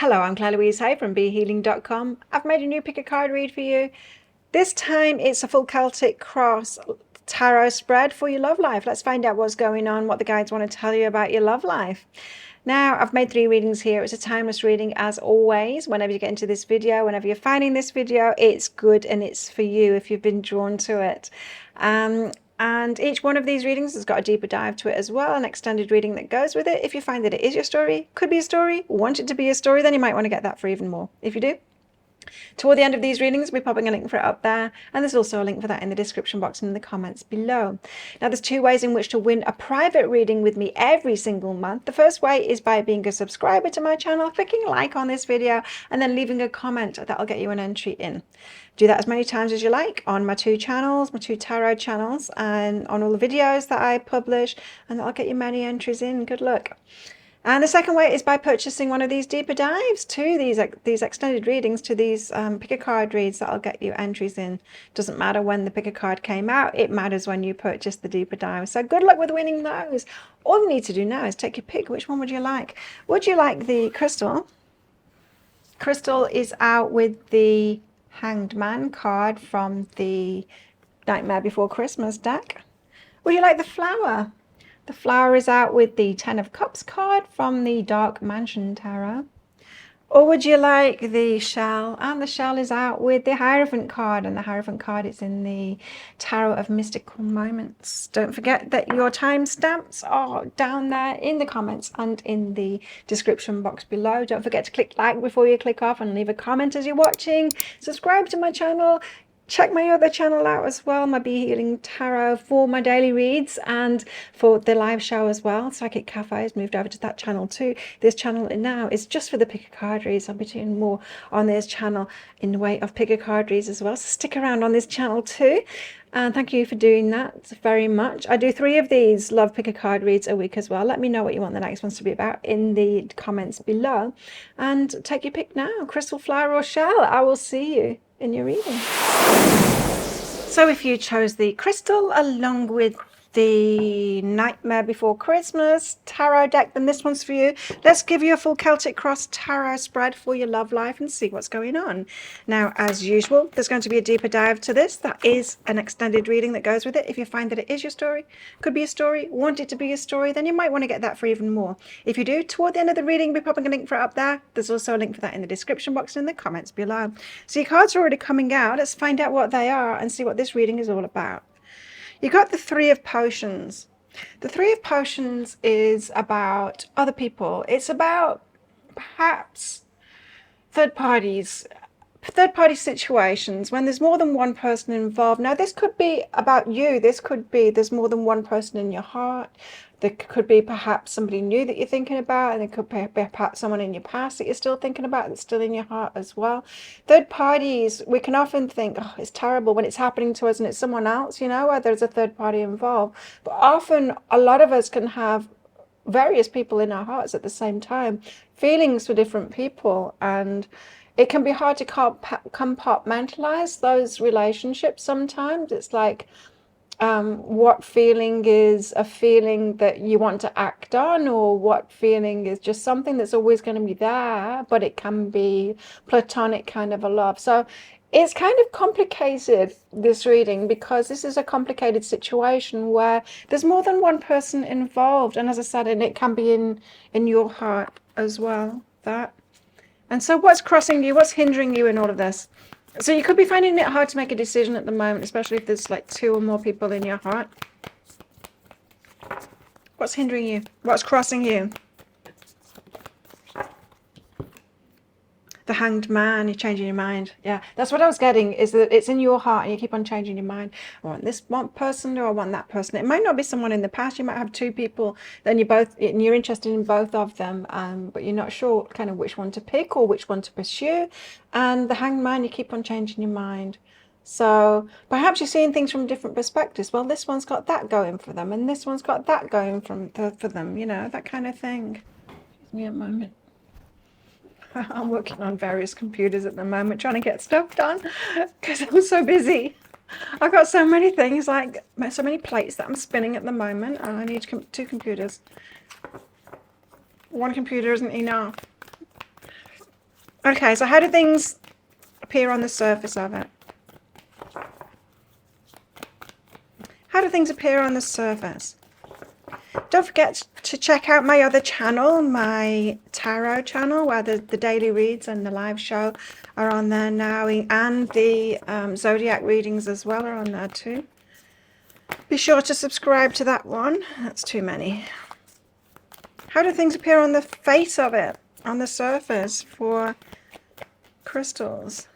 Hello, I'm Claire Louise Hay from BeHealing.com. I've made a new pick a card read for you. This time it's a full Celtic Cross tarot spread for your love life. Let's find out what's going on, what the guides want to tell you about your love life. Now, I've made 3 readings here. It's a timeless reading as always. Whenever you get into this video, whenever you're finding this video, it's good and it's for you if you've been drawn to it. And each one of these readings has got a deeper dive to it as well, an extended reading that goes with it. If you find that it is your story, could be a story, want it to be a story, then you might want to get that for even more. If you do, toward the end of these readings, we're popping a link for it up there, and there's also a link for that in the description box and in the comments below. Now, there's 2 ways in which to win a private reading with me every single month. The first way is by being a subscriber to my channel, clicking like on this video, and then leaving a comment. That'll get you an entry in. Do that as many times as you like on my 2 channels, my 2 tarot channels, and on all the videos that I publish, and that'll get you many entries in. Good luck. And the second way is by purchasing one of these deeper dives to these extended readings, to these pick a card reads that'll get you entries in. Doesn't matter when the pick a card came out, it matters when you purchase the deeper dive. So good luck with winning those. All you need to do now is take your pick. Which one would you like? Would you like the crystal? Crystal is out with the Hanged Man card from the Nightmare Before Christmas deck. Would you like the flower? The flower is out with the 10 of Cups card from the Dark Mansion Tarot. Or would you like the shell? And the shell is out with the Hierophant card, and the Hierophant card is in the Tarot of Mystical Moments. Don't forget that your timestamps are down there in the comments and in the description box below. Don't forget to click like before you click off, and leave a comment as you're watching. Subscribe to my channel. Check my other channel out as well, my Be Healing Tarot, for my daily reads and for the live show as well. Psychic Cafe has moved over to that channel too. This channel now is just for the pick a card reads. I'll be doing more on this channel in the way of pick a card reads as well. So stick around on this channel too. And thank you for doing that very much. I do 3 of these love pick a card reads a week as well. Let me know what you want the next ones to be about in the comments below. And take your pick now, crystal, flower or shell. I will see you in your reading. So if you chose the crystal along with the Nightmare Before Christmas tarot deck, then this one's for you. Let's give you a full Celtic Cross tarot spread for your love life and see what's going on. Now, as usual, there's going to be a deeper dive to this. That is an extended reading that goes with it. If you find that it is your story, could be a story, want it to be a story, then you might want to get that for even more. If you do, toward the end of the reading, we'll be popping a link for it up there. There's also a link for that in the description box and in the comments below. So your cards are already coming out. Let's find out what they are and see what this reading is all about. You got the 3 of Potions. The 3 of Potions is about other people. It's about perhaps third-party situations when there's more than one person involved. Now, this could be about you. This could be there's more than one person in your heart. There could be perhaps somebody new that you're thinking about, and there could be perhaps someone in your past that you're still thinking about that's still in your heart as well. Third parties, we can often think, oh, it's terrible when it's happening to us and it's someone else, you know, where there's a third party involved. But often a lot of us can have various people in our hearts at the same time, feelings for different people, and it can be hard to compartmentalize those relationships sometimes. It's like, what feeling is a feeling that you want to act on, or what feeling is just something that's always going to be there, but it can be platonic kind of a love. So it's kind of complicated, this reading, because this is a complicated situation where there's more than one person involved, and as I said, and it can be in your heart as well. And so what's crossing you, what's hindering you in all of this? So you could be finding it hard to make a decision at the moment, especially if there's like 2 or more people in your heart. What's hindering you? What's crossing you? The Hanged Man, you're changing your mind. Yeah, that's what I was getting, is that it's in your heart and you keep on changing your mind. I want this one person, or I want that person. It might not be someone in the past. You might have 2 people, then you're interested in both of them, but you're not sure kind of which one to pick or which one to pursue. And the Hanged Man, you keep on changing your mind. So perhaps you're seeing things from different perspectives. Well, this one's got that going for them, and this one's got that going for them, you know, that kind of thing. Give me a moment. I'm working on various computers at the moment, trying to get stuff done because I'm so busy. I've got so many things, like so many plates that I'm spinning at the moment, and I need 2 computers. One computer isn't enough. Okay, so how do things appear on the surface of it? How do things appear on the surface? Don't forget to check out my other channel, my tarot channel, where the daily reads and the live show are on there now, and the zodiac readings as well are on there too. Be sure to subscribe to that one. That's too many. How do things appear on the face of it, on the surface for crystals?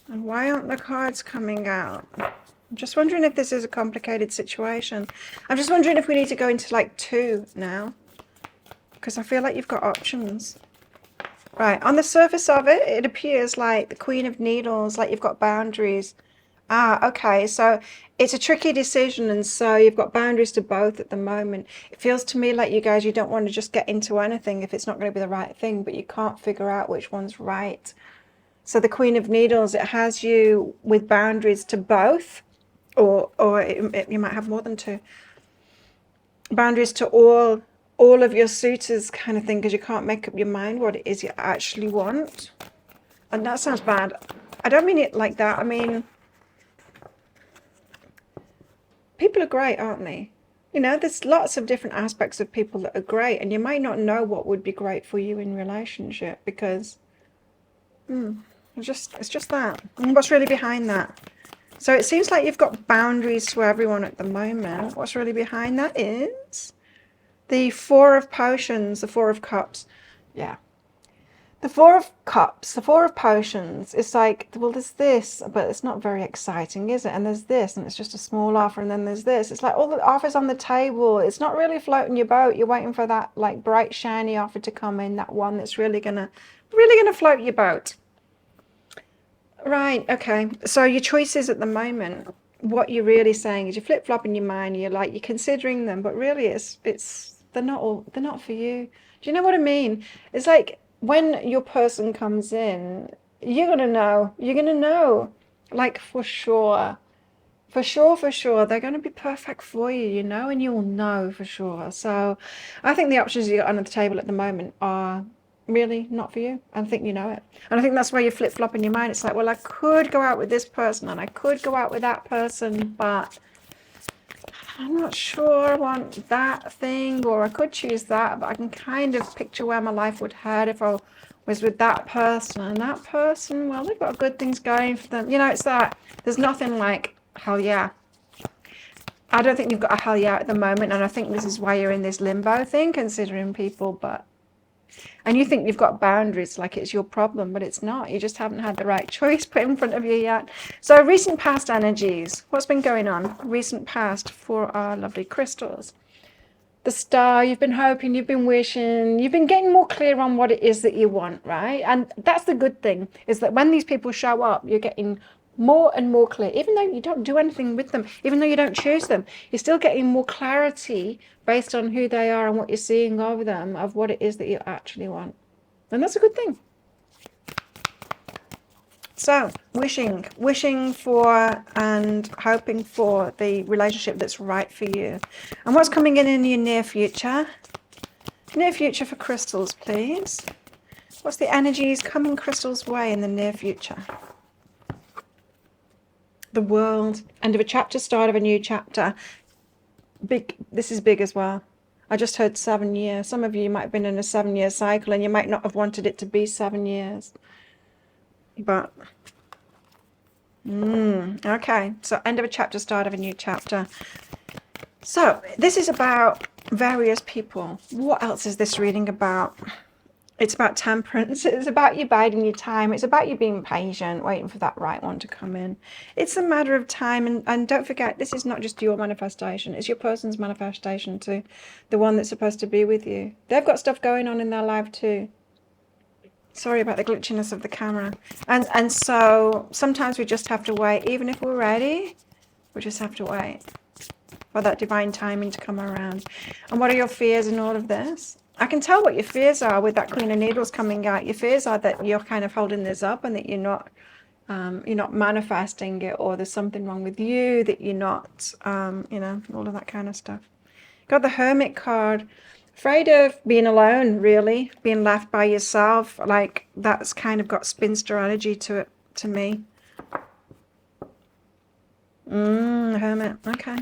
And why aren't the cards coming out? I'm just wondering if this is a complicated situation. I'm just wondering if we need to go into like 2 now, because I feel like you've got options. Right, on the surface of it, it appears like the Queen of Needles, like you've got boundaries. Ah, okay, so it's a tricky decision, and so you've got boundaries to both at the moment. It feels to me like you don't want to just get into anything if it's not going to be the right thing, but you can't figure out which one's right. So the Queen of Needles, it has you with boundaries to both, or you might have more than 2. Boundaries to all of your suitors kind of thing, because you can't make up your mind what it is you actually want. And that sounds bad. I don't mean it like that. I mean, people are great, aren't they? You know, there's lots of different aspects of people that are great, and you might not know what would be great for you in relationship, because it's just that. And what's really behind that? So it seems like you've got boundaries to everyone at the moment. What's really behind that is the 4 of Potions, the 4 of Cups. Yeah. The 4 of Cups, the 4 of Potions, it's like, well, there's this, but it's not very exciting, is it? And there's this, and it's just a small offer, and then there's this. It's like all the offers on the table. It's not really floating your boat. You're waiting for that like bright, shiny offer to come in, that one that's really gonna float your boat. Right, okay. So your choices at the moment, what you're really saying is you're flip-flopping your mind, you're considering them, but really they're not for you. Do you know what I mean? It's like when your person comes in, you're gonna know, like for sure, they're gonna be perfect for you, you know, and you'll know for sure. So I think the options you got on the table at the moment are really not for you. I think you know it. And I think that's where you flip-flop in your mind. It's like, well, I could go out with this person and I could go out with that person, but I'm not sure I want that thing, or I could choose that, but I can kind of picture where my life would head if I was with that person. And that person, well, they've got good things going for them. You know, it's that there's nothing like, hell yeah. I don't think you've got a hell yeah at the moment, and I think this is why you're in this limbo thing, considering people, and you think you've got boundaries like it's your problem, but it's not. You just haven't had the right choice put in front of you yet. So recent past energies. What's been going on? Recent past for our lovely crystals. The Star, you've been hoping, you've been wishing, you've been getting more clear on what it is that you want, right? And that's the good thing, is that when these people show up, you're getting more and more clear. Even though you don't do anything with them, even though you don't choose them, you're still getting more clarity based on who they are and what you're seeing of them, of what it is that you actually want. And that's a good thing. So, wishing for and hoping for the relationship that's right for you. And what's coming in your near future? Near future for crystals, please. What's the energies coming crystals' way in the near future? The World. End of a chapter, start of a new chapter. Big. This is big as well. I just heard 7 years. Some of you might have been in a 7-year cycle, and you might not have wanted it to be 7 years. But okay, so end of a chapter, start of a new chapter. So this is about various people. What else is this reading about? It's about temperance. It's about you biding your time. It's about you being patient, waiting for that right one to come in. It's a matter of time. And don't forget, this is not just your manifestation. It's your person's manifestation too. The one that's supposed to be with you. They've got stuff going on in their life too. Sorry about the glitchiness of the camera. And so sometimes we just have to wait. Even if we're ready, we just have to wait for that divine timing to come around. And what are your fears in all of this? I can tell what your fears are with that Queen of Needles coming out. Your fears are that you're kind of holding this up and that you're not manifesting it, or there's something wrong with you, that you're not, all of that kind of stuff. Got the Hermit card. Afraid of being alone, really. Being left by yourself. Like, that's kind of got spinster energy to it, to me. Hermit. Okay.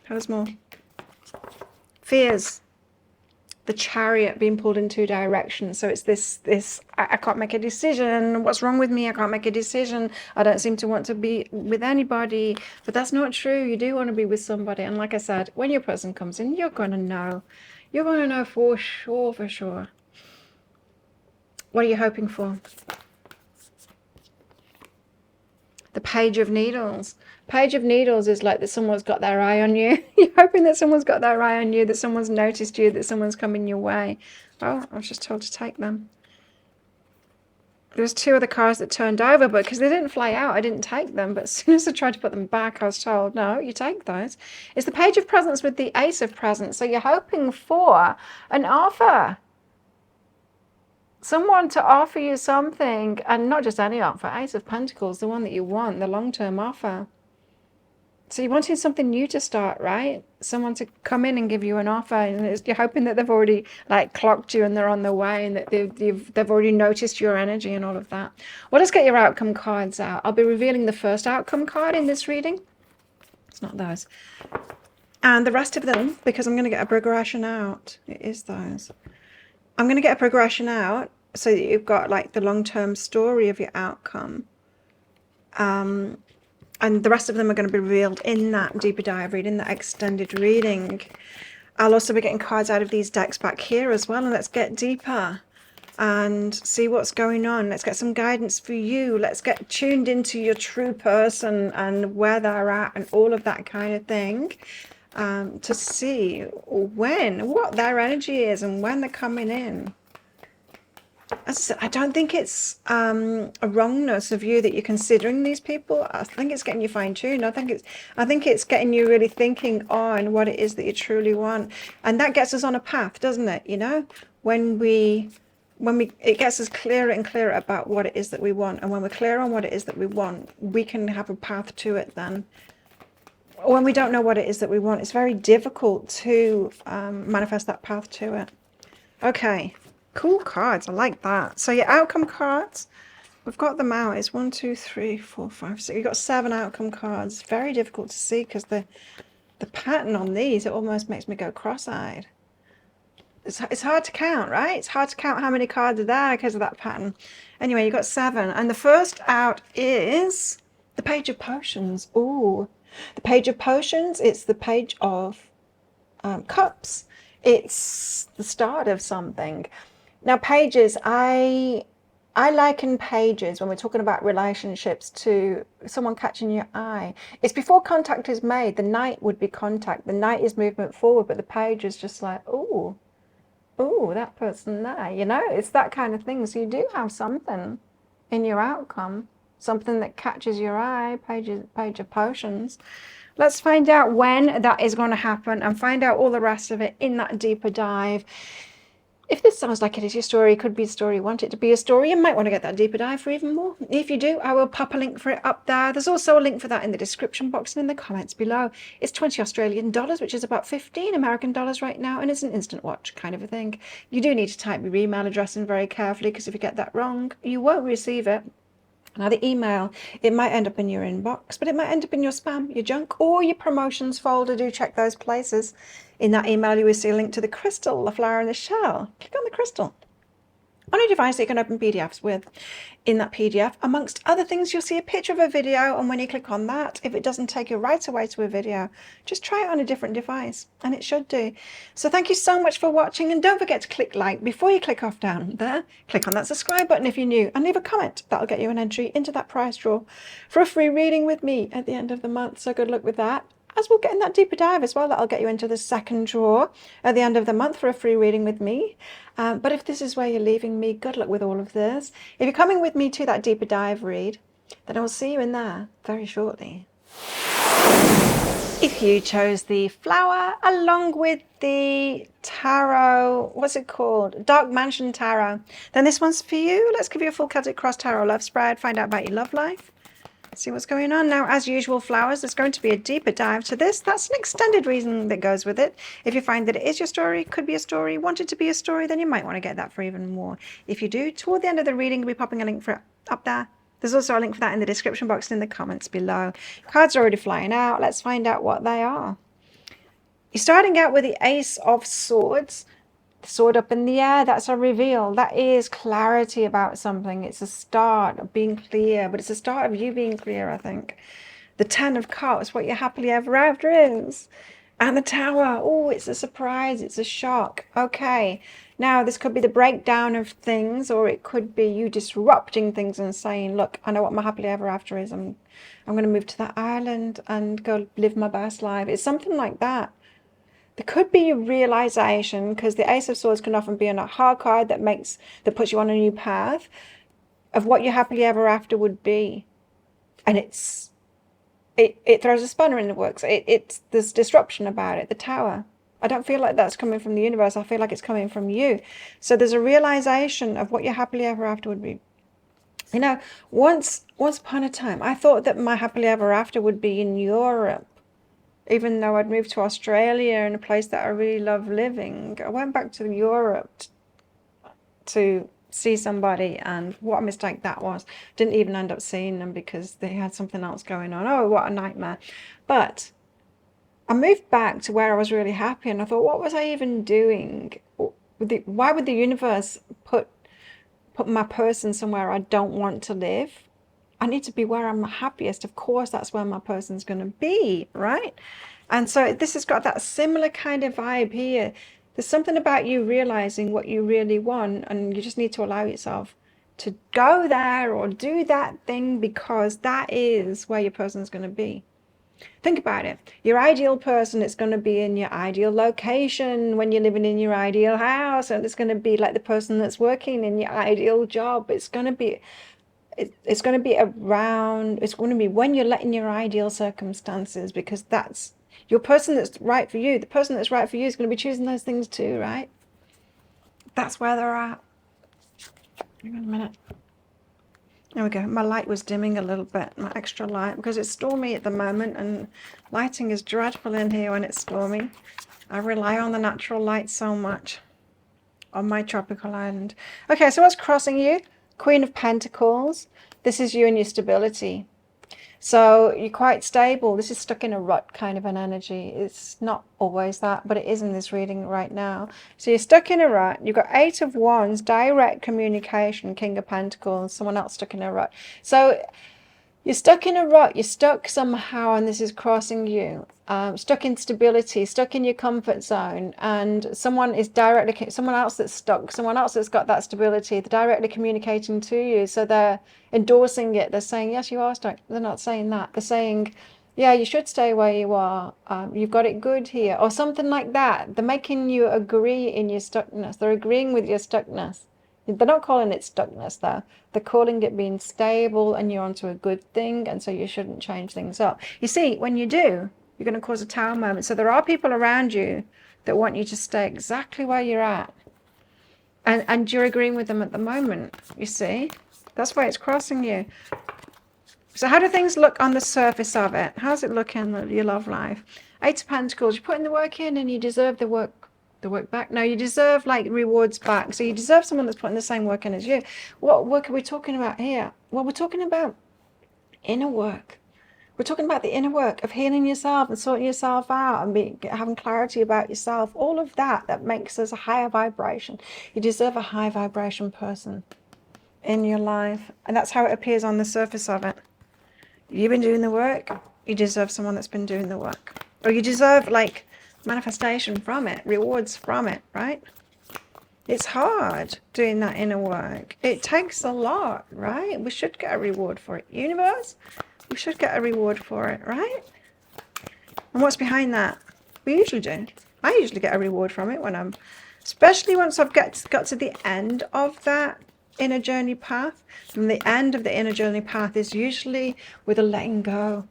There's more. Fears. The Chariot being pulled in 2 directions. So it's this I can't make a decision. What's wrong with me? I can't make a decision. I don't seem to want to be with anybody. But that's not true. You do want to be with somebody. And like I said, when your person comes in, you're going to know. You're going to know for sure, for sure. What are you hoping for? The Page of Needles. Page of Needles is like that someone's got their eye on you. You're hoping that someone's got their eye on you, that someone's noticed you, that someone's coming your way. Oh, I was just told to take them. There was 2 other cards that turned over, but because they didn't fly out, I didn't take them. But as soon as I tried to put them back, I was told, no, you take those. It's the Page of Presents with the Ace of Presents. So you're hoping for an offer. Someone to offer you something, and not just any offer. Ace of Pentacles, the one that you want, the long-term offer. So you're wanting something new to start, right? Someone to come in and give you an offer, and you're hoping that they've already like clocked you and they're on their way, and that they've already noticed your energy and all of that. Well, let's get your outcome cards out. I'll be revealing the first outcome card in this reading. It's not those. And the rest of them, because I'm going to get a progression out. It is those. I'm going to get a progression out so that you've got like the long-term story of your outcome. And the rest of them are going to be revealed in that deeper dive read, in that extended reading. I'll also be getting cards out of these decks back here as well. And let's get deeper and see what's going on. Let's get some guidance for you. Let's get tuned into your true person and where they're at and all of that kind of thing. To see what their energy is and when they're coming in. As I said, I don't think it's a wrongness of you that you're considering these people. I think it's getting you fine-tuned. I think it's getting you really thinking on what it is that you truly want, and that gets us on a path, doesn't it? You know, when it gets us clearer and clearer about what it is that we want, and when we're clear on what it is that we want, we can have a path to it. Then, when we don't know what it is that we want, it's very difficult to manifest that path to it. Okay. Cool cards. I like that. So your outcome cards, we've got them out. It's 1, 2, 3, 4, 5, 6. You've got 7 outcome cards. Very difficult to see because the pattern on these, it almost makes me go cross-eyed. It's hard to count, right? It's hard to count how many cards are there because of that pattern. Anyway, you've got 7. And the first out is the Page of Potions. Ooh. The Page of Potions, it's the Page of Cups. It's the start of something. Now, pages, I liken pages when we're talking about relationships to someone catching your eye. It's before contact is made. The knight would be contact. The knight is movement forward, but the page is just like, oh, that person there. You know, it's that kind of thing. So you do have something in your outcome, something that catches your eye. Page of Potions. Let's find out when that is going to happen and find out all the rest of it in that deeper dive. If this sounds like it is your story, it could be a story you want it to be a story, you might want to get that deeper dive for even more. If you do, I will pop a link for it up there. There's also a link for that in the description box and in the comments below. It's 20 Australian dollars, which is about 15 American dollars right now, and it's an instant watch kind of a thing. You do need to type your email address in very carefully, because if you get that wrong, you won't receive it. Now, the email, it might end up in your inbox, but it might end up in your spam, your junk, or your promotions folder. Do check those places. In that email, you will see a link to the crystal, the flower in the shell. Click on the crystal. On a device that you can open PDFs with. In that PDF, amongst other things, you'll see a picture of a video, and when you click on that, if it doesn't take you right away to a video, just try it on a different device, and it should do. So thank you so much for watching, and don't forget to click like before you click off down there. Click on that subscribe button if you're new, and leave a comment. That'll get you an entry into that prize draw for a free reading with me at the end of the month, so good luck with that. As we'll get in that deeper dive as well, that'll get you into the second draw at the end of the month for a free reading with me. But if this is where you're leaving me, good luck with all of this. If you're coming with me to that deeper dive read, then I will see you in there very shortly. If you chose the flower along with the tarot, what's it called? Dark Mansion Tarot, then this one's for you. Let's give you a full Celtic Cross Tarot love spread, find out about your love life. See what's going on. Now, as usual, flowers, there's going to be a deeper dive to this. That's an extended reason that goes with it. If you find that it is your story, could be a story, want it to be a story, then you might want to get that for even more. If you do, toward the end of the reading, we'll be popping a link for it up there. There's also a link for that in the description box and in the comments below. Cards are already flying out. Let's find out what they are. You're starting out with the Ace of Swords. The sword up in the air, that's a reveal. That is clarity about something. It's a start of being clear, but it's a start of you being clear, I think. The 10 of Cups, what your happily ever after is. And the Tower, oh, it's a surprise, it's a shock. Okay, now this could be the breakdown of things, or it could be you disrupting things and saying, look, I know what my happily ever after is. I'm going to move to that island and go live my best life. It's something like that. There could be a realization, because the Ace of Swords can often be a hard card that puts you on a new path of what your happily ever after would be. And it throws a spanner in the works. There's disruption about it. The Tower. I don't feel like that's coming from the universe. I feel like it's coming from you. So there's a realization of what your happily ever after would be. You know, once upon a time, I thought that my happily ever after would be in Europe. Even though I'd moved to Australia, in a place that I really love living, I went back to Europe to see somebody, and what a mistake that was. Didn't even end up seeing them because they had something else going on. Oh, what a nightmare. But I moved back to where I was really happy, and I thought, what was I even doing? Why would the universe put my person somewhere I don't want to live? I need to be where I'm happiest. Of course, that's where my person's going to be, right? And so this has got that similar kind of vibe here. There's something about you realizing what you really want, and you just need to allow yourself to go there or do that thing, because that is where your person's going to be. Think about it. Your ideal person is going to be in your ideal location when you're living in your ideal house, and it's going to be like the person that's working in your ideal job. It's going to be around, it's going to be when you're letting your ideal circumstances, because that's your person that's right for you. The person that's right for you is going to be choosing those things too, right? That's where they're at. Hang on a minute. There we go. My light was dimming a little bit, my extra light, because it's stormy at the moment, and lighting is dreadful in here when it's stormy. I rely on the natural light so much on my tropical island. Okay, so what's crossing you? Queen of Pentacles. This is you and your stability. So you're quite stable. This is stuck in a rut kind of an energy. It's not always that, but it is in this reading right now. So you're stuck in a rut. You've got 8 of Wands, direct communication, King of Pentacles, someone else stuck in a rut. So you're stuck in a rut. You're stuck somehow, and this is crossing you. Stuck in stability, stuck in your comfort zone, and someone else that's stuck, someone else that's got that stability, they're directly communicating to you. So they're endorsing it. They're saying, yes, you are stuck. They're not saying that. They're saying, yeah, you should stay where you are. You've got it good here, or something like that. They're making you agree in your stuckness. They're agreeing with your stuckness. They're not calling it stuckness, though. They're calling it being stable, and you're onto a good thing, and so you shouldn't change things up. You see, when you do, you're going to cause a Tower moment. So there are people around you that want you to stay exactly where you're at. And you're agreeing with them at the moment, you see. That's why it's crossing you. So how do things look on the surface of it? How's it look in your love life? 8 of Pentacles, you're putting the work in, and you deserve the work back. No, you deserve like rewards back. So you deserve someone that's putting the same work in as you. What work are we talking about here? Well, we're talking about inner work. We're talking about the inner work of healing yourself and sorting yourself out and having clarity about yourself. All of that makes us a higher vibration. You deserve a high vibration person in your life. And that's how it appears on the surface of it. You've been doing the work. You deserve someone that's been doing the work. Or you deserve like manifestation from it, rewards from it, right? It's hard doing that inner work. It takes a lot, right? We should get a reward for it. Universe, we should get a reward for it, right? And what's behind that? We usually do. I usually get a reward from it especially once I've got to the end of that inner journey path. And the end of the inner journey path is usually with a letting go.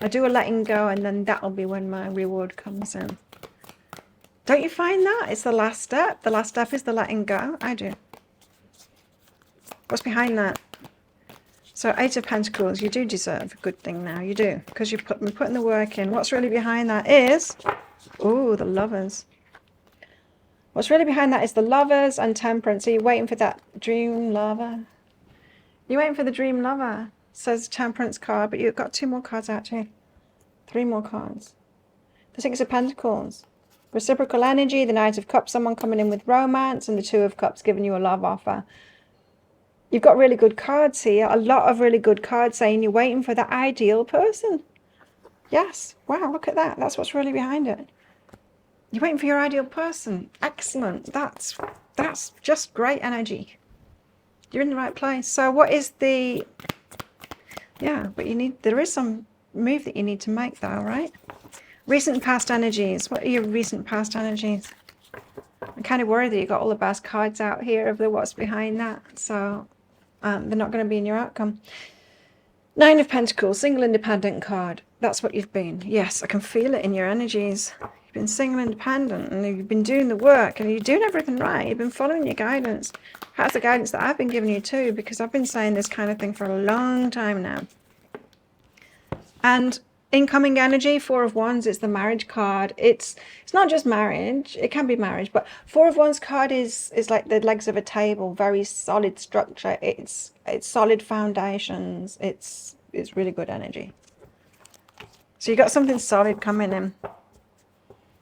I do a letting go, and then that'll be when my reward comes in. Don't you find that? It's the last step. The last step is the letting go. I do. What's behind that? So 8 of Pentacles, you do deserve a good thing now. You do, because you've been putting the work in. What's really behind that is, oh, the Lovers. What's really behind that is the Lovers and Temperance. So you're waiting for that dream lover. You're waiting for the dream lover. Says Temperance card, but you've got 2 more cards out here. 3 more cards. The 6 of Pentacles. Reciprocal energy, the Knight of Cups, someone coming in with romance, and the 2 of Cups giving you a love offer. You've got really good cards here. A lot of really good cards saying you're waiting for the ideal person. Yes. Wow, look at that. That's what's really behind it. You're waiting for your ideal person. Excellent. That's just great energy. You're in the right place. So what is the... Yeah, but there is some move that you need to make though, right? Recent past energies. What are your recent past energies? I'm kind of worried that you got all the best cards out here of what's behind that. So they're not going to be in your outcome. 9 of Pentacles, single independent card. That's what you've been. Yes, I can feel it in your energies. You've been single independent and you've been doing the work and you're doing everything right. You've been following your guidance. That's the guidance that I've been giving you too, because I've been saying this kind of thing for a long time now. And incoming energy, 4 of Wands, it's the marriage card. It's not just marriage, it can be marriage, but 4 of Wands card is like the legs of a table, very solid structure. It's solid foundations. It's really good energy. So you got something solid coming in.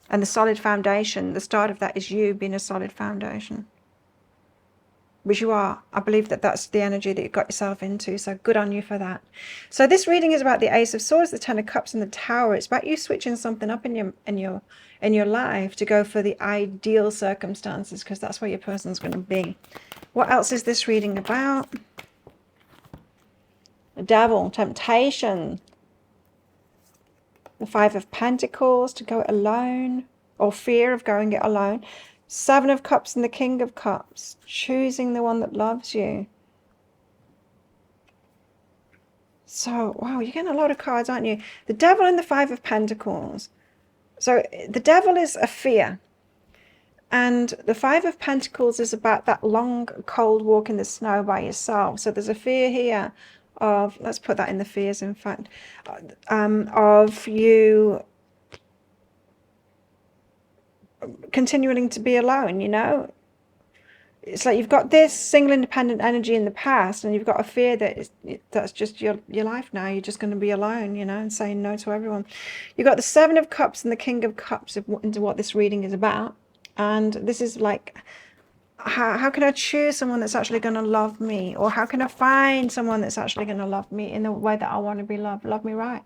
And the solid foundation, the start of that is you being a solid foundation. Which you are. I believe that that's the energy that you've got yourself into. So good on you for that. So this reading is about the Ace of Swords, the 10 of Cups, and the Tower. It's about you switching something up in your life to go for the ideal circumstances, because that's where your person's going to be. What else is this reading about? The Devil, temptation. The 5 of Pentacles, to go it alone, or fear of going it alone. 7 of Cups and the King of Cups, choosing the one that loves you. So, wow, you're getting a lot of cards, aren't you? The Devil and the 5 of Pentacles. So the Devil is a fear. And the 5 of Pentacles is about that long, cold walk in the snow by yourself. So there's a fear here of, let's put that in the fears, in fact, of you continuing to be alone, you know. It's like you've got this single independent energy in the past, and you've got a fear that that's just your life now. You're just going to be alone, you know, and saying no to everyone. You've got the 7 of Cups and the King of Cups into what this reading is about. And this is like, how can I choose someone that's actually going to love me? Or how can I find someone that's actually going to love me in the way that I want to be loved? Love me right.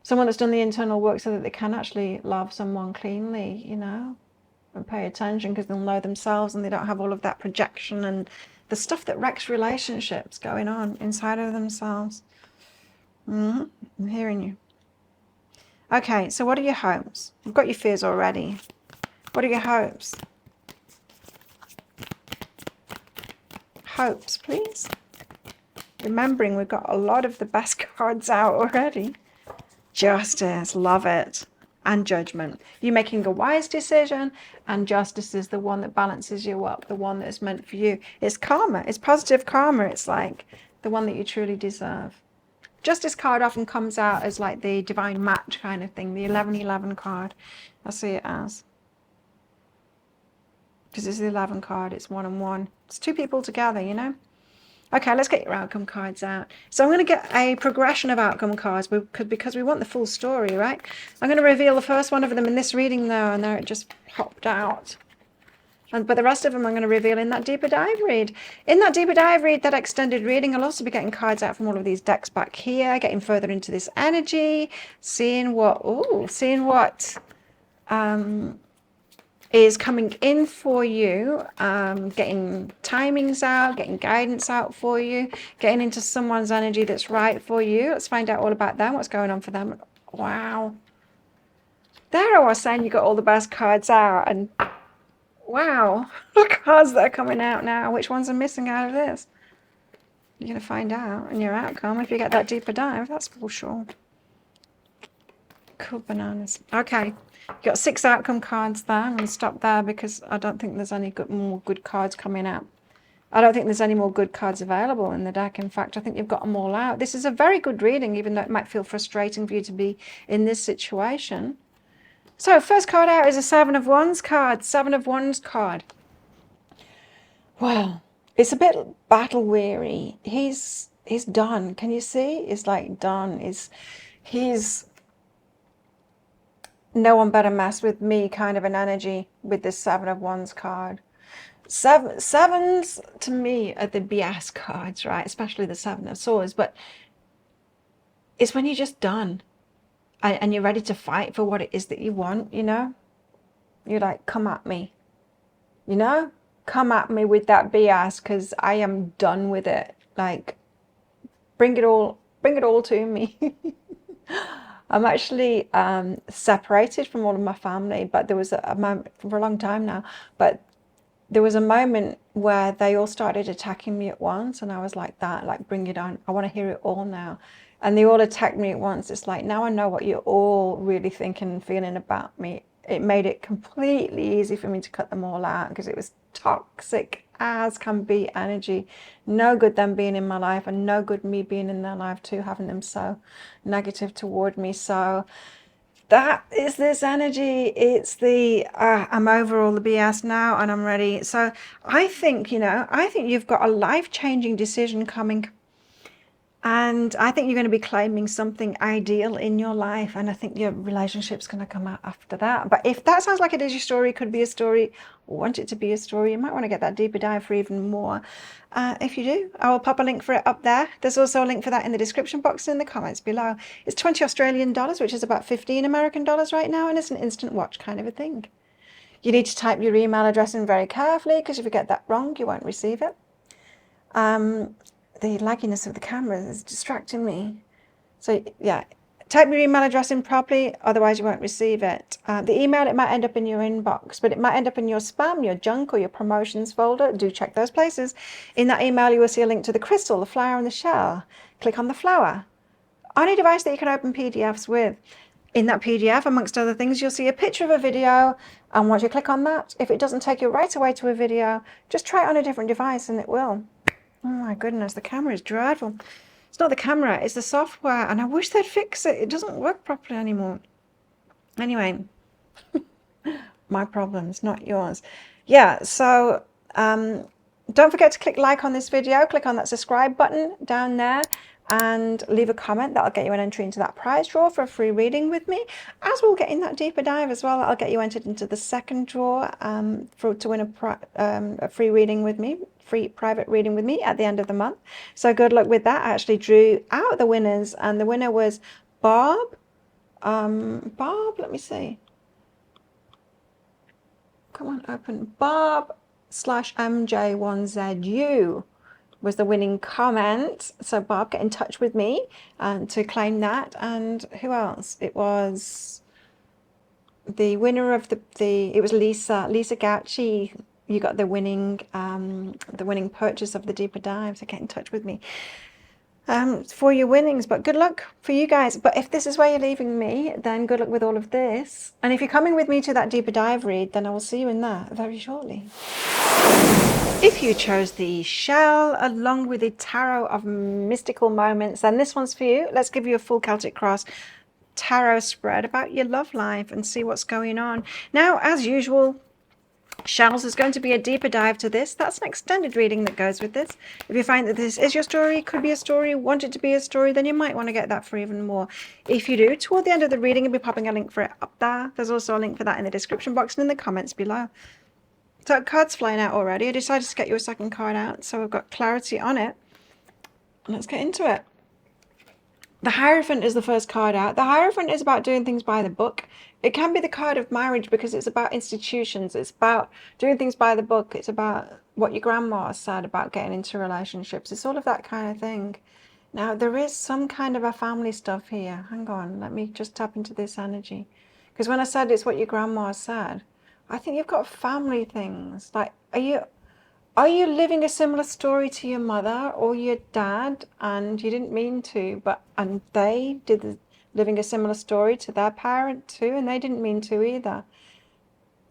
Someone that's done the internal work so that they can actually love someone cleanly, you know, and pay attention, because they'll know themselves and they don't have all of that projection and the stuff that wrecks relationships going on inside of themselves. I'm hearing you. Okay, so what are your hopes? You've got your fears already. What are your hopes? Hopes, please. Remembering we've got a lot of the best cards out already. Justice, love it. And Judgment. You're making a wise decision, and Justice is the one that balances you up, the one that's meant for you. It's karma. It's positive karma. It's like the one that you truly deserve. Justice card often comes out as like the divine match kind of thing, the 11-11 card. I see it as. Because it's the 11 card, it's 1 and 1. It's 2 people together, you know. Okay, let's get your outcome cards out. So I'm going to get a progression of outcome cards because we want the full story, right? I'm going to reveal the first one of them in this reading though, and there it just popped out. But the rest of them I'm going to reveal in that deeper dive read. In that deeper dive read, that extended reading, I'll also be getting cards out from all of these decks back here, getting further into this energy, seeing what is coming in for you, getting timings out, getting guidance out for you, getting into someone's energy that's right for you. Let's find out all about them, what's going on for them. Wow. There I was saying you got all the best cards out, and wow, the cards that are coming out now. Which ones are missing out of this? You're going to find out in your outcome if you get that deeper dive, that's for sure. Cool bananas. Okay. You've got 6 outcome cards there. I'm going to stop there because I don't think there's any more good cards coming out. I don't think there's any more good cards available in the deck. In fact, I think you've got them all out. This is a very good reading, even though it might feel frustrating for you to be in this situation. So first card out is a Seven of Wands card. Seven of Wands card. Well, it's a bit battle weary. He's done. Can you see? It's like done. He's no one better mess with me kind of an energy with this Seven of Wands card. Sevens to me are the BS cards, right? Especially the Seven of Swords. But it's when you're just done and you're ready to fight for what it is that you want, you know? You're like, come at me, you know? Come at me with that BS because I am done with it. Like, bring it all to me. I'm actually separated from all of my family, but there was a moment for a long time now, but there was a moment where they all started attacking me at once, and I was like that, like, bring it on. I want to hear it all now. And they all attacked me at once. It's like, now I know what you're all really thinking and feeling about me. It made it completely easy for me to cut them all out because it was toxic as can be energy. No good them being in my life, and no good me being in their life too, having them so negative toward me. So that is this energy. It's the I'm over all the BS now and I'm ready. So I think, I think you've got a life-changing decision coming. And I think you're going to be claiming something ideal in your life. And I think your relationship's going to come out after that. But if that sounds like it is your story, could be a story, want it to be a story, you might want to get that deeper dive for even more. If you do, I will pop a link for it up there. There's also a link for that in the description box in the comments below. It's 20 Australian dollars, which is about 15 American dollars right now. And it's an instant watch kind of a thing. You need to type your email address in very carefully, because if you get that wrong, you won't receive it. The lagginess of the camera is distracting me. So yeah, type your email address in properly, otherwise you won't receive it. The email, it might end up in your inbox, but it might end up in your spam, your junk, or your promotions folder. Do check those places. In that email, you will see a link to the crystal, the flower, and the shell. Click on the flower. On a device that you can open PDFs with. In that PDF, amongst other things, you'll see a picture of a video, and once you click on that, if it doesn't take you right away to a video, just try it on a different device and it will. Oh my goodness, the camera is dreadful. It's not the camera, it's the software, and I wish they'd fix it. It doesn't work properly anymore. Anyway, my problems, not yours. Yeah, so don't forget to click like on this video. Click on that subscribe button down there and leave a comment. That'll get you an entry into that prize draw for a free reading with me. As we'll get in that deeper dive as well, I'll get you entered into the second draw to win a free reading with me. Free private reading with me at the end of the month. So good luck with that. I actually drew out the winners, and the winner was Bob. Bob, let me see. Come on, open. Bob/MJ1ZU was the winning comment. So Bob, get in touch with me to claim that. And who else? It was the winner of it was Lisa Gauci. You got the winning purchase of the deeper dive, so get in touch with me for your winnings. But good luck for you guys. But if this is where you're leaving me, then good luck with all of this. And if you're coming with me to that deeper dive read, then I will see you in that very shortly. If you chose the shell along with the tarot of mystical moments, then this one's for you. Let's give you a full Celtic Cross tarot spread about your love life and see what's going on. Now, as usual, shells is going to be a deeper dive to this. That's an extended reading that goes with this. If you find that this is your story, could be a story, want it to be a story, then you might want to get that for even more. If you do, toward the end of the reading, I'll be popping a link for it up there. There's also a link for that in the description box and in the comments below. So cards flying out already. I decided to get you a second card out, so I've got clarity on it. Let's get into it. The Hierophant is the first card out. The Hierophant is about doing things by the book. It can be the card of marriage because it's about institutions. It's about doing things by the book. It's about what your grandma said about getting into relationships. It's all of that kind of thing. Now, there is some kind of a family stuff here. Hang on, let me just tap into this energy. Because when I said it's what your grandma said, I think you've got family things. Like, are you living a similar story to your mother or your dad, and you didn't mean to, and they did living a similar story to their parent too, and they didn't mean to either?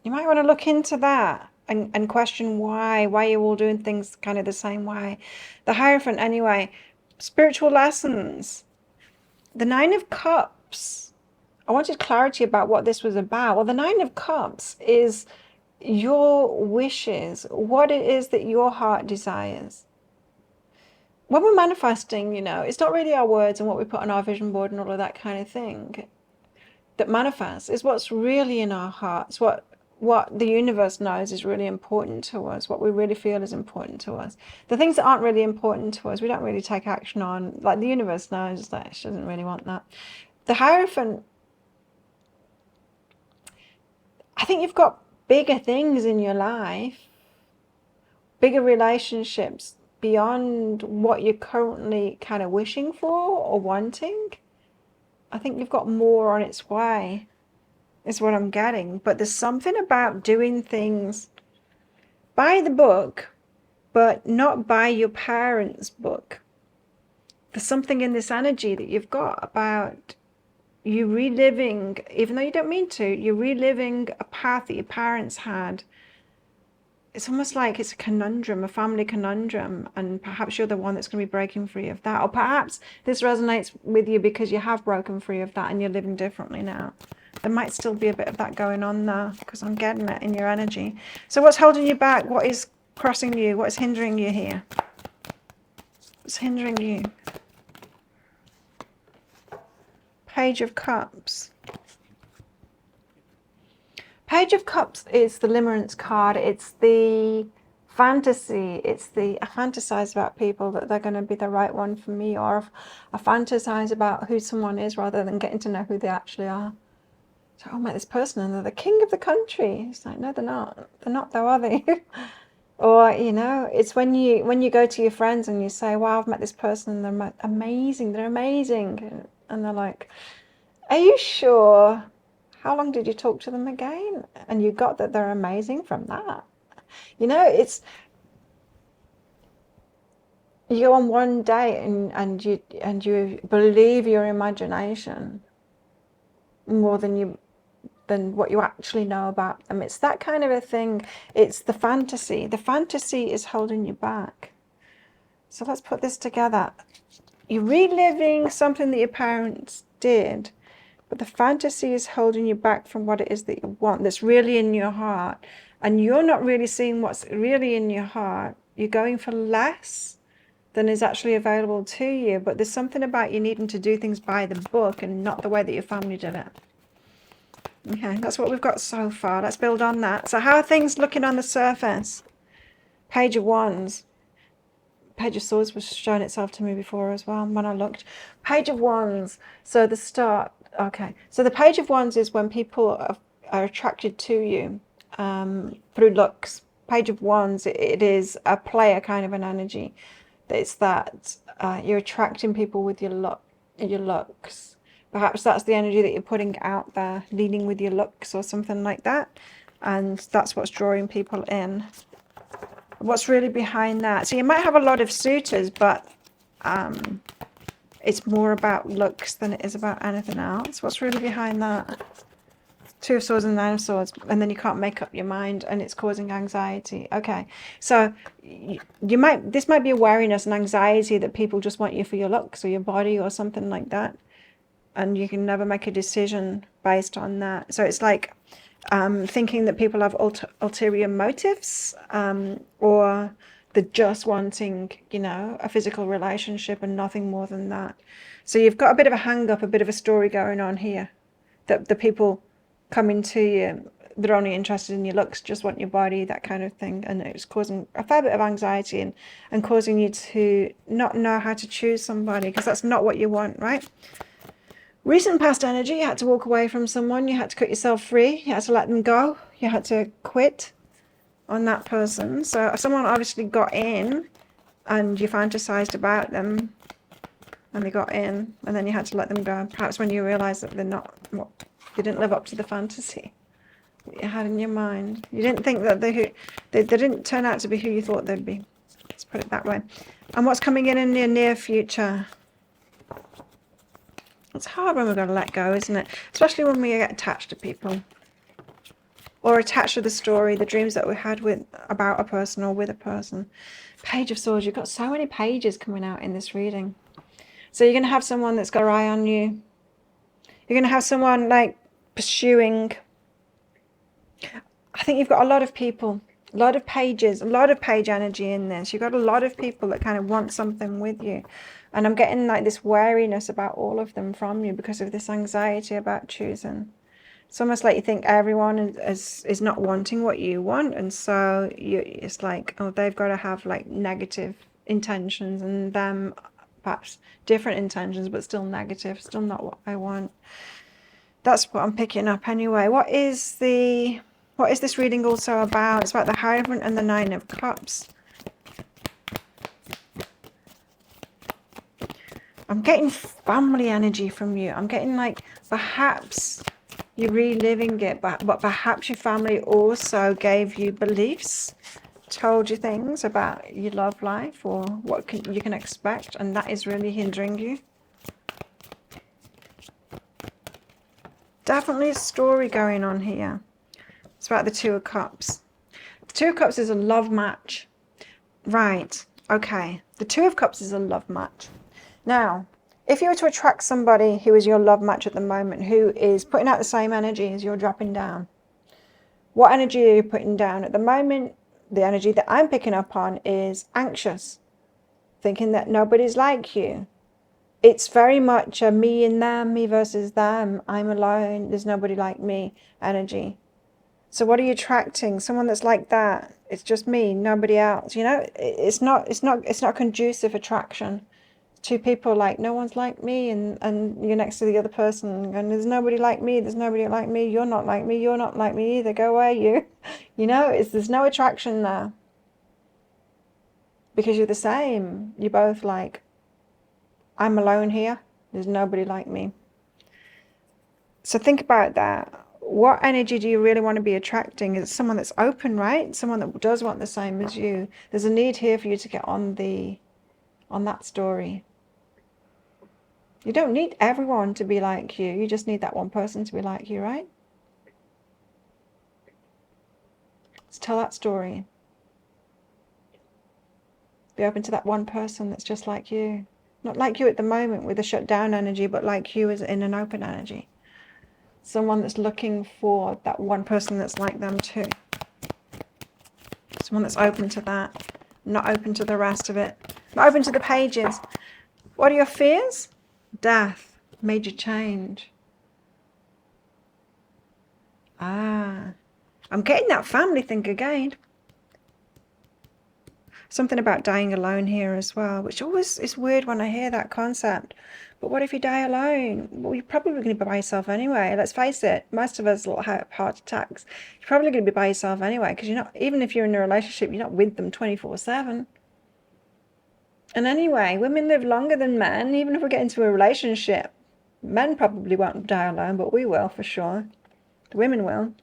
You might want to look into that. and question why you're all doing things kind of the same way. The Hierophant, anyway, spiritual lessons. The Nine of Cups. I wanted clarity about what this was about. Well, the Nine of Cups is your wishes, what it is that your heart desires. When we're manifesting, it's not really our words and what we put on our vision board and all of that kind of thing that manifests. Is what's really in our hearts, what the universe knows is really important to us, what we really feel is important to us. The things that aren't really important to us, we don't really take action on. Like the universe knows that she doesn't really want that. The Hierophant, I think you've got bigger things in your life, bigger relationships beyond what you're currently kind of wishing for or wanting. I think you've got more on its way, is what I'm getting. But there's something about doing things by the book, but not by your parents' book. There's something in this energy that you've got about you reliving, even though you don't mean to, you're reliving a path that your parents had. It's almost like it's a conundrum, a family conundrum, and perhaps you're the one that's going to be breaking free of that. Or perhaps this resonates with you because you have broken free of that and you're living differently now. There might still be a bit of that going on there because I'm getting it in your energy. So what's holding you back? What is crossing you? What is hindering you here? What's hindering you? Page of Cups. Page of Cups is the limerence card. It's the fantasy. I fantasize about people that they're going to be the right one for me, or I fantasize about who someone is rather than getting to know who they actually are. So I met this person and they're the king of the country. It's like, no, they're not. They're not, though, are they? Or, it's when you go to your friends and you say, wow, I've met this person and they're amazing. They're amazing. And they're like, are you sure? How long did you talk to them again? And you got that they're amazing from that. It's, you go on one date and you believe your imagination more than what you actually know about them. It's that kind of a thing. It's the fantasy. The fantasy is holding you back. So let's put this together. You're reliving something that your parents did, but the fantasy is holding you back from what it is that you want, that's really in your heart. And you're not really seeing what's really in your heart. You're going for less than is actually available to you. But there's something about you needing to do things by the book and not the way that your family did it. Okay, that's what we've got so far. Let's build on that. So how are things looking on the surface? Page of Wands. Page of Swords was showing itself to me before as well when I looked. Page of Wands. So the start. Okay. So the Page of Wands is when people are attracted to you through looks. Page of Wands, it is a player kind of an energy. It's that you're attracting people with your looks. Perhaps that's the energy that you're putting out there, leading with your looks or something like that. And that's what's drawing people in. What's really behind that? So you might have a lot of suitors, but it's more about looks than it is about anything else. What's really behind that? Two of Swords and Nine of Swords, and then you can't make up your mind and it's causing anxiety. Okay, so this might be a wariness and anxiety that people just want you for your looks or your body or something like that, and you can never make a decision based on that. So it's like thinking that people have ulterior motives, or they're just wanting, a physical relationship and nothing more than that. So you've got a bit of a hang up, a bit of a story going on here, that the people coming to you, they're only interested in your looks, just want your body, that kind of thing. And it's causing a fair bit of anxiety and causing you to not know how to choose somebody, because that's not what you want, right? Recent past energy, you had to walk away from someone, you had to cut yourself free, you had to let them go, you had to quit on that person. So someone obviously got in and you fantasized about them and they got in, and then you had to let them go. Perhaps when you realized that they're not, you didn't live up to the fantasy that you had in your mind. You didn't think that they didn't turn out to be who you thought they'd be. Let's put it that way. And what's coming in the near future? It's hard when we've got to let go, isn't it? Especially when we get attached to people. or attached to the story, the dreams that we had about a person or with a person. Page of Swords. You've got so many pages coming out in this reading. So you're going to have someone that's got their eye on you. You're going to have someone like pursuing. I think you've got a lot of people, a lot of pages, a lot of page energy in this. You've got a lot of people that kind of want something with you. And I'm getting like this wariness about all of them from you because of this anxiety about choosing. It's almost like you think everyone is not wanting what you want. And so it's like, oh, they've got to have like negative intentions, and them perhaps different intentions, but still negative, still not what I want. That's what I'm picking up anyway. What is this reading also about? It's about the Hierophant and the Nine of Cups. I'm getting family energy from you. I'm getting like perhaps you're reliving it, but perhaps your family also gave you beliefs, told you things about your love life or what you can expect, and that is really hindering you. Definitely a story going on here. It's about the Two of Cups. The Two of Cups is a love match. Right, okay. The Two of Cups is a love match. Now, if you were to attract somebody who is your love match at the moment, who is putting out the same energy as you're dropping down, what energy are you putting down? At the moment, the energy that I'm picking up on is anxious, thinking that nobody's like you. It's very much a me and them, me versus them, I'm alone, there's nobody like me energy. So what are you attracting? Someone that's like that. It's just me, nobody else. You know, it's not conducive attraction. Two people like, no one's like me, and you're next to the other person and there's nobody like me, there's nobody like me, you're not like me, you're not like me either, go away you. You know, there's no attraction there. Because you're the same. You're both like, I'm alone here, there's nobody like me. So think about that. What energy do you really want to be attracting? Is it someone that's open, right? Someone that does want the same as you. There's a need here for you to get on that story. You don't need everyone to be like you. You just need that one person to be like you, right? Let's tell that story. Be open to that one person that's just like you. Not like you at the moment with a shut down energy, but like you as in an open energy. Someone that's looking for that one person that's like them too. Someone that's open to that. Not open to the rest of it. Not open to the pages. What are your fears? Death. Major change. I'm getting that family thing again. Something about dying alone here as well, which always is weird when I hear that concept. But what if you die alone? Well, you're probably going to be by yourself anyway. Let's face it, most of us will have heart attacks. You're probably going to be by yourself anyway, because you're not, even if you're in a relationship, you're not with them 24/7. And anyway, women live longer than men. Even if we get into a relationship, men probably won't die alone, but we will for sure. The women will.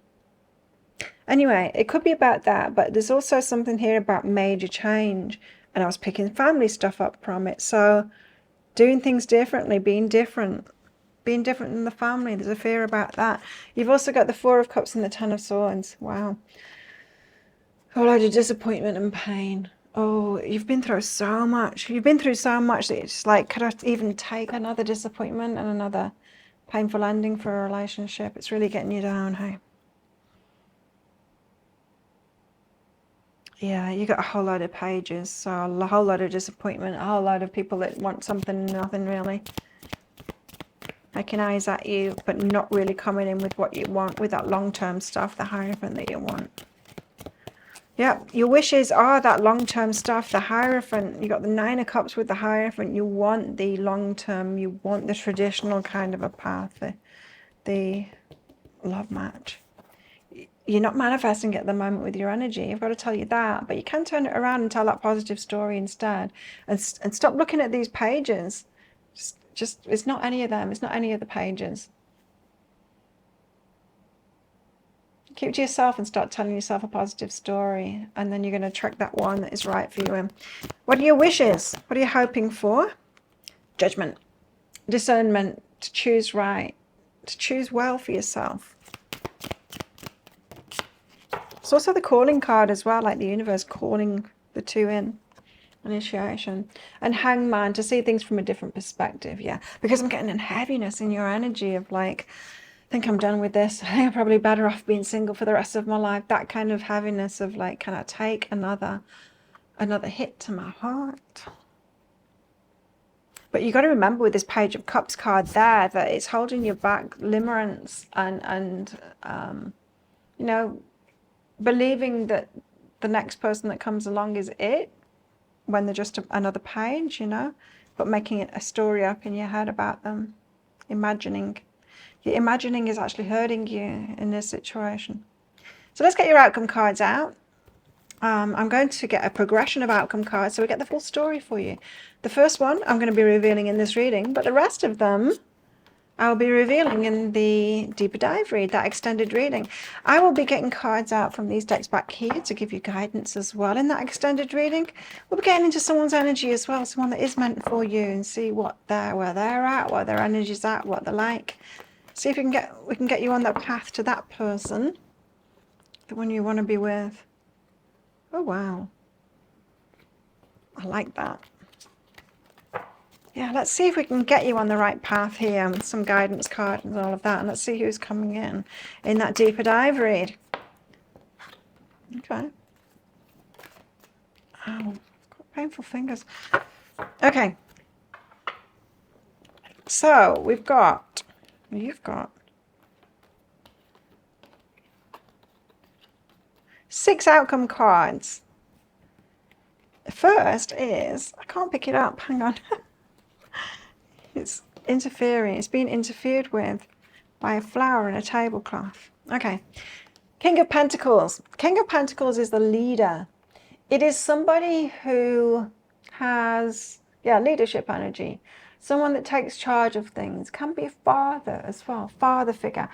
Anyway, it could be about that, but there's also something here about major change. And I was picking family stuff up from it. So doing things differently, being different than the family. There's a fear about that. You've also got the Four of Cups and the Ten of Swords. Wow. A whole load of disappointment and pain. Oh, you've been through so much. You've been through so much that it's like, could I even take another disappointment and another painful ending for a relationship? It's really getting you down, hey? Yeah, you got a whole load of pages, so a whole load of disappointment, a whole load of people that want something and nothing really. Making eyes at you, but not really coming in with what you want, with that long-term stuff, the Hierophant that you want. Yeah, your wishes are that long-term stuff, the Hierophant. You got the Nine of Cups with the Hierophant. You want the long-term, you want the traditional kind of a path, the love match. You're not manifesting at the moment with your energy. I've got to tell you that. But you can turn it around and tell that positive story instead. And stop looking at these pages. Just it's not any of them. It's not any of the pages. Keep it to yourself and start telling yourself a positive story. And then you're going to attract that one that is right for you. And what are your wishes? What are you hoping for? Judgment. Discernment. To choose right. To choose well for yourself. It's also the calling card as well, like the universe calling the two in. Initiation. And Hangman, to see things from a different perspective, yeah. Because I'm getting a heaviness in your energy of like, I think I'm done with this. I think I'm probably better off being single for the rest of my life. That kind of heaviness of like, can I take another hit to my heart? But you got to remember with this Page of Cups card there that it's holding you back, limerence, and you know, believing that the next person that comes along is it when they're just another page, you know, but making it a story up in your head about them, imagining. Your imagining is actually hurting you in this situation. So let's get your outcome cards out. I'm going to get a progression of outcome cards so we get the full story for you. The first one I'm going to be revealing in this reading, but the rest of them I'll be revealing in the deeper dive read, that extended reading. I will be getting cards out from these decks back here to give you guidance as well in that extended reading. We'll be getting into someone's energy as well, someone that is meant for you, and see where they're at, what their energy's at, what they're like. See if we can get you on that path to that person, the one you want to be with. Oh wow, I like that. Yeah, let's see if we can get you on the right path here with some guidance cards and all of that. And let's see who's coming in that deeper dive read. Okay. Oh, I've got painful fingers. Okay. So you've got 6 outcome cards. The first is, I can't pick it up, hang on. It's interfering, it's being interfered with by a flower and a tablecloth. Okay, King of Pentacles. King of Pentacles is the leader. It is somebody who has, leadership energy. Someone that takes charge of things. Can be a father as well, father figure.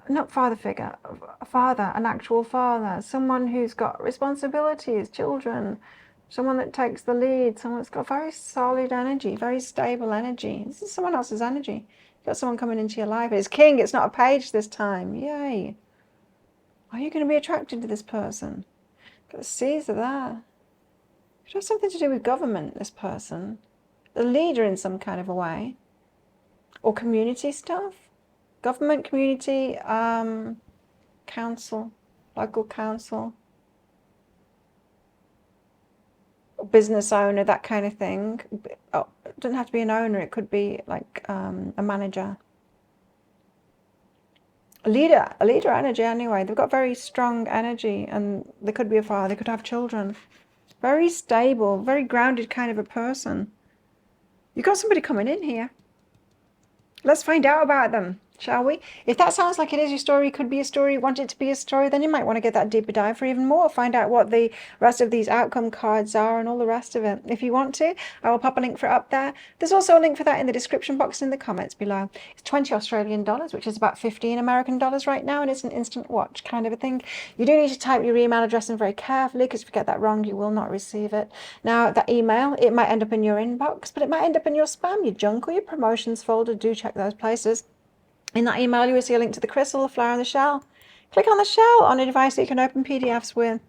Not father figure, a father, an actual father. Someone who's got responsibilities, children. Someone that takes the lead, someone that's got very solid energy, very stable energy. This is someone else's energy. You've got someone coming into your life. It's king, it's not a page this time. Yay. Are you going to be attracted to this person? Got the Caesar there. It has something to do with government, this person. The leader in some kind of a way. Or community stuff. Government, community, council, local council. Business owner, that kind of thing. Oh, it doesn't have to be an owner, it could be like a manager. A leader energy anyway. They've got very strong energy, and they could be a father, they could have children. Very stable, very grounded kind of a person. You've got somebody coming in here. Let's find out about them, shall we? If that sounds like it is your story, could be a story, want it to be a story, then you might want to get that deeper dive for even more. Find out what the rest of these outcome cards are and all the rest of it. If you want to, I will pop a link for it up there. There's also a link for that in the description box in the comments below. It's 20 Australian dollars, which is about 15 American dollars right now, and it's an instant watch kind of a thing. You do need to type your email address in very carefully, because if you get that wrong, you will not receive it. Now, that email, it might end up in your inbox, but it might end up in your spam, your junk, or your promotions folder. Do check those places. In that email, you will see a link to the crystal, the flower, and the shell. Click on the shell on a device that you can open PDFs with.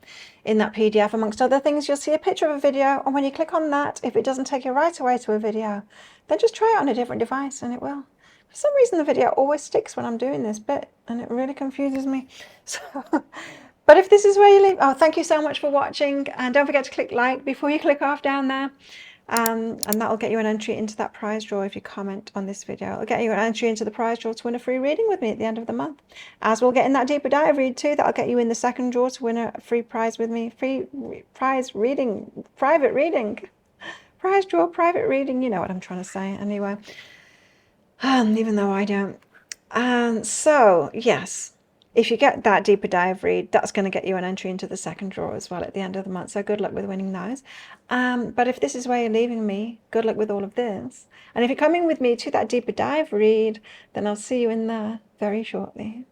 In that PDF, amongst other things, you'll see a picture of a video, and when you click on that, if it doesn't take you right away to a video, then just try it on a different device, and it will. For some reason, the video always sticks when I'm doing this bit, and it really confuses me. So, but if this is where you leave, thank you so much for watching, and don't forget to click like before you click off down there. And that'll get you an entry into that prize draw if you comment on this video. It'll get you an entry into the prize draw to win a free reading with me at the end of the month. As we'll get in that deeper dive read too, that'll get you in the second draw to win a free prize with me. Free prize reading, private reading. Prize draw, private reading, you know what I'm trying to say anyway. Even though I don't. So, yes. If you get that deeper dive read, that's going to get you an entry into the second draw as well at the end of the month. So good luck with winning those. But if this is where you're leaving me, good luck with all of this. And if you're coming with me to that deeper dive read, then I'll see you in there very shortly.